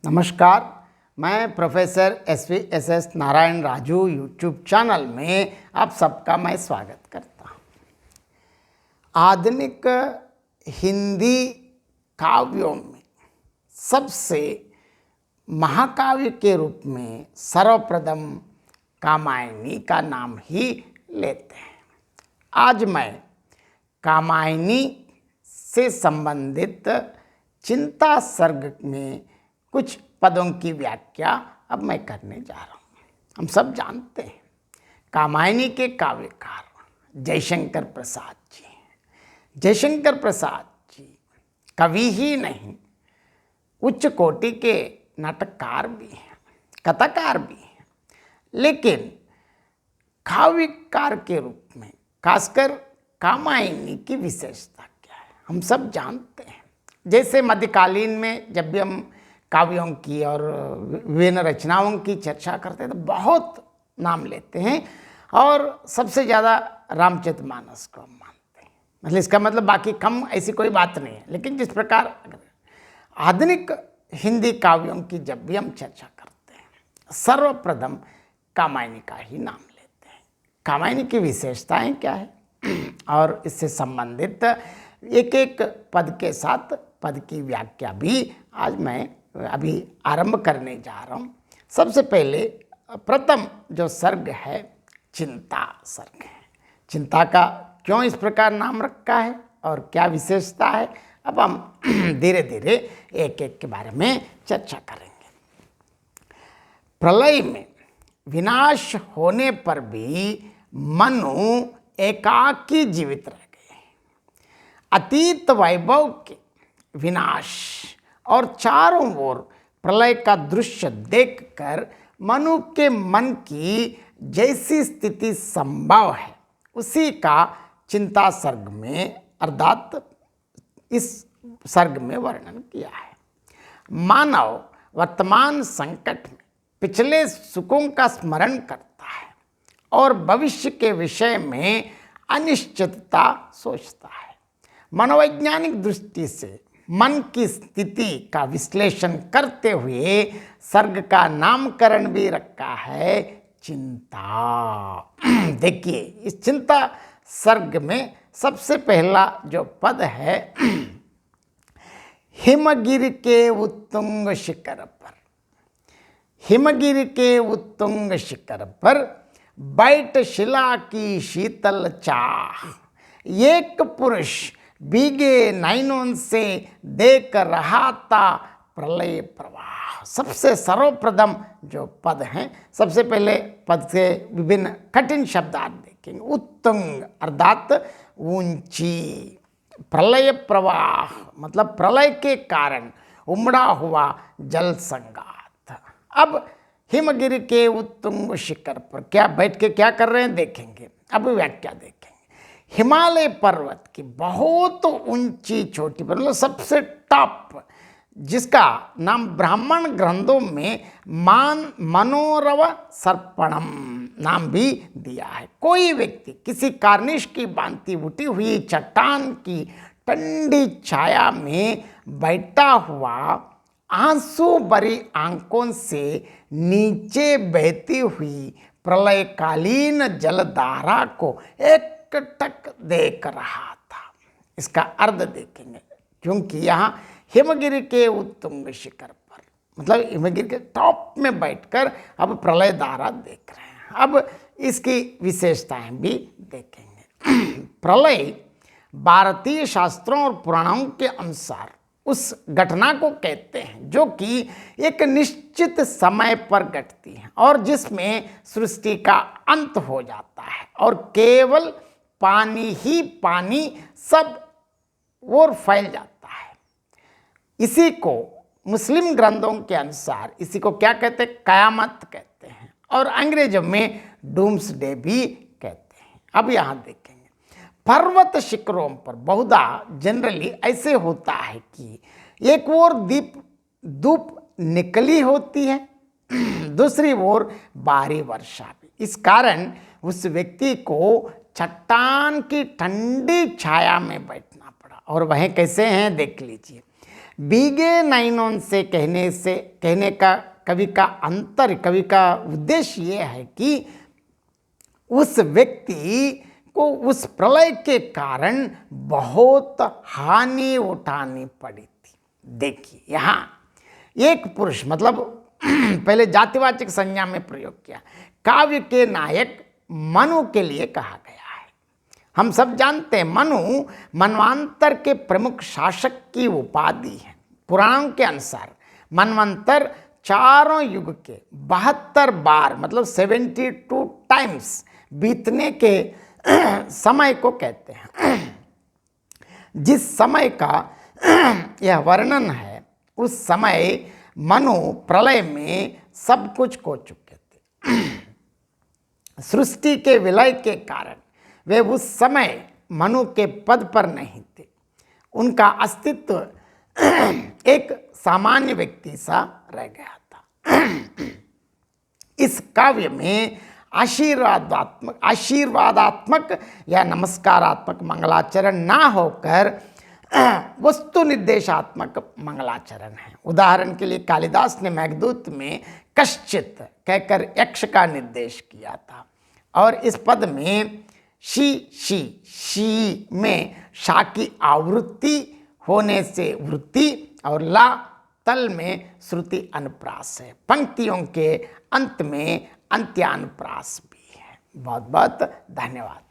नमस्कार, मैं professor S Narayan Raju YouTube channel में आप सबका मैं स्वागत करता हूँ। आधुनिक हिंदी काव्यों में सबसे महाकाव्य के रूप में सर्वप्रथम कामायनी का नाम ही लेते हैं। आज मैं कामायनी से संबंधित चिंता सर्ग में कुछ पदों की व्याख्या अब मैं करने जा रहा हूँ। हम सब जानते हैं कामायनी के काव्यकार जयशंकर प्रसाद जी हैं। जयशंकर प्रसाद जी कवि ही नहीं, उच्च कोटि के नाटककार भी हैं, कथाकार भी हैं, लेकिन काव्यकार के रूप में खासकर कामायनी की विशेषता क्या है हम सब जानते हैं। जैसे मध्यकालीन में जब भी हम काव्यों की और विभिन्न रचनाओं की चर्चा करते हैं तो बहुत नाम लेते हैं और सबसे ज़्यादा रामचरितमानस को हम मानते हैं। मतलब इसका मतलब बाकी कम ऐसी कोई बात नहीं है, लेकिन जिस प्रकार आधुनिक हिंदी काव्यों की जब भी हम चर्चा करते हैं सर्वप्रथम कामायनी का ही नाम लेते हैं। कामायनी की विशेषताएं क्या है और इससे संबंधित एक एक पद के साथ पद की व्याख्या भी आज मैं अभी आरंभ करने जा रहा हूँ। सबसे पहले प्रथम जो सर्ग है चिंता सर्ग है। चिंता का क्यों इस प्रकार नाम रखा है और क्या विशेषता है, अब हम धीरे धीरे एक एक के बारे में चर्चा करेंगे। प्रलय में विनाश होने पर भी मनु एकाकी जीवित रह गए। अतीत वैभव के विनाश और चारों ओर प्रलय का दृश्य देखकर मनु के मन की जैसी स्थिति संभव है उसी का चिंता सर्ग में अर्थात इस सर्ग में वर्णन किया है। मानव वर्तमान संकट में पिछले सुखों का स्मरण करता है और भविष्य के विषय में अनिश्चितता सोचता है। मनोवैज्ञानिक दृष्टि से मन की स्थिति का विश्लेषण करते हुए सर्ग का नामकरण भी रखा है चिंता। देखिए इस चिंता सर्ग में सबसे पहला जो पद है हिमगिरि के उत्तुंग शिखर पर। हिमगिरि के उत्तुंग शिखर पर बैठ शिला की शीतल चाह, एक पुरुष भीगे नयनों से देख रहा था प्रलय प्रवाह। सबसे सर्वप्रथम जो पद हैं, सबसे पहले पद से विभिन्न कठिन शब्द आप देखेंगे। उत्तुंग अर्थात ऊंची, प्रलय प्रवाह मतलब प्रलय के कारण उमड़ा हुआ जल संगात। अब हिमगिरि के उत्तुंग शिखर पर क्या बैठ के क्या कर रहे हैं देखेंगे, अब व्याख्या देखेंगे। हिमालय पर्वत की बहुत ऊंची चोटी पर मतलब सबसे टॉप, जिसका नाम ब्राह्मण ग्रंथों में मनोरव सर्पणम नाम भी दिया है। कोई व्यक्ति किसी कार्निश की भांति उठी हुई चट्टान की ठंडी छाया में बैठा हुआ आंसू भरी आंखों से नीचे बहती हुई प्रलयकालीन जलधारा को एक टक देख रहा था। इसका अर्थ देखेंगे, क्योंकि यहाँ हिमगिरि के उत्तुंग शिखर पर मतलब हिमगिरि के टॉप में बैठकर अब प्रलय धारा देख रहे हैं। अब इसकी विशेषताएं भी देखेंगे। प्रलय भारतीय शास्त्रों और पुराणों के अनुसार उस घटना को कहते हैं जो कि एक निश्चित समय पर घटती है और जिसमें सृष्टि का अंत हो जाता है और केवल पानी ही पानी सब ओर फैल जाता है। इसी को मुस्लिम ग्रंथों के अनुसार इसी को क्या कहते हैं, कयामत कहते हैं और अंग्रेजों में डूम्सडे भी कहते हैं। अब यहाँ देखेंगे पर्वत शिखरों पर बहुधा जनरली ऐसे होता है कि एक ओर धूप निकली होती है, दूसरी ओर भारी वर्षा भी। इस कारण उस व्यक्ति को चट्टान की ठंडी छाया में बैठना पड़ा और वह कैसे हैं देख लीजिए। बीगे नैनों से कहने का कवि का उद्देश्य ये है कि उस व्यक्ति को उस प्रलय के कारण बहुत हानि उठानी पड़ी थी। देखिए यहाँ एक पुरुष मतलब पहले जातिवाचक संज्ञा में प्रयोग किया, काव्य के नायक मनु के लिए कहा गया है। हम सब जानते हैं मनु मनवांतर के प्रमुख शासक की उपाधि है। पुराणों के अनुसार मनवंतर चारों युग के 72 बार मतलब 72 टाइम्स बीतने के समय को कहते हैं। जिस समय का यह वर्णन है उस समय मनु प्रलय में सब कुछ खो चुके थे। सृष्टि के विलय के कारण वे उस समय मनु के पद पर नहीं थे। उनका अस्तित्व एक सामान्य व्यक्ति सा रह गया था। इस काव्य में आशीर्वादात्मक या नमस्कारात्मक मंगलाचरण ना होकर वस्तु निर्देशात्मक मंगलाचरण है। उदाहरण के लिए कालिदास ने मेघदूत में कश्चित कहकर यक्ष का निर्देश किया था और इस पद में शी में शा की आवृत्ति होने से वृत्ति और ला तल में श्रुति अनुप्रास है। पंक्तियों के अंत में अंत्यानुप्रास भी है। बहुत बहुत धन्यवाद।